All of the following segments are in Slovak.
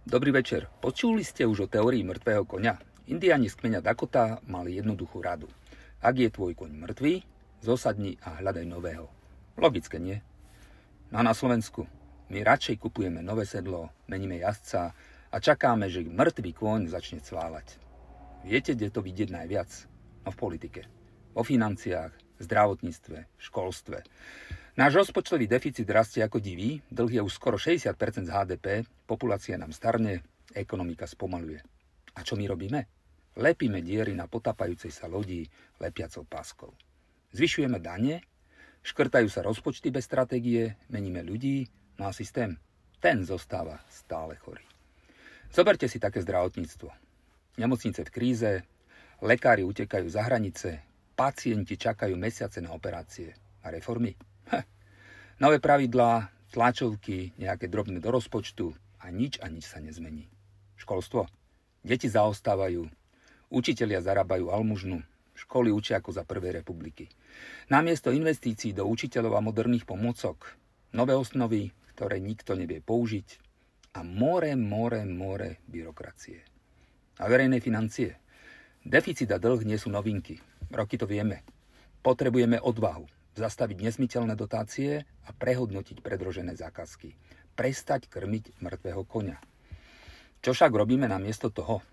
Dobrý večer. Počuli ste už o teórii mŕtvého koňa? Indiáni z kmeňa Dakota mali jednoduchú radu. Ak je tvoj koň mŕtvý, zosadni a hľadaj nového. Logické, nie? No a na Slovensku my radšej kupujeme nové sedlo, meníme jazdca a čakáme, že mŕtvý koň začne cválať. Viete, kde to vidieť najviac? No v politike. Vo financiách, zdravotníctve, školstve. Náš rozpočtový deficit rastie ako divý, dlh je už skoro 60% z HDP, populácia nám starne, ekonomika spomaľuje. A čo my robíme? Lepíme diery na potápajúcej sa lodi lepiacou páskou. Zvyšujeme dane, škrtajú sa rozpočty bez stratégie, meníme ľudí, no a systém, ten zostáva stále chorý. Zoberte si také zdravotníctvo. Nemocnice v kríze, lekári utekajú za hranice, pacienti čakajú mesiace na operácie a reformy. Nové pravidlá, tlačovky, nejaké drobné do rozpočtu a nič sa nezmení. Školstvo. Deti zaostávajú, učitelia zarábajú almužnu, školy učia ako za prvej republiky. Namiesto investícií do učiteľov a moderných pomôcok, nové osnovy, ktoré nikto nevie použiť a more byrokracie. A verejné financie. Deficit a dlh nie sú novinky. Roky to vieme. Potrebujeme odvahu. Zastaviť nesmyteľné dotácie a prehodnotiť predrožené zákazky. Prestať krmiť mŕtvého koňa. Čo však robíme namiesto toho?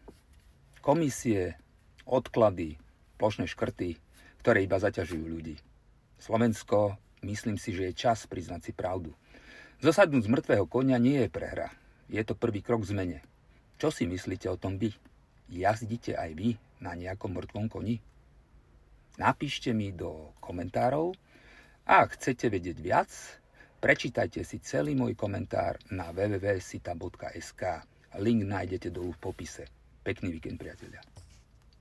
Komisie, odklady, plošné škrty, ktoré iba zaťažujú ľudí. Slovensko, myslím si, že je čas priznať si pravdu. Zosadnúť z mŕtvého koňa nie je prehra. Je to prvý krok k zmene. Čo si myslíte o tom vy? Jazdíte aj vy na nejakom mŕtvom koni? Napíšte mi do komentárov. A ak chcete vedieť viac, prečítajte si celý môj komentár na www.sita.sk. Link nájdete dolu v popise. Pekný víkend, priatelia.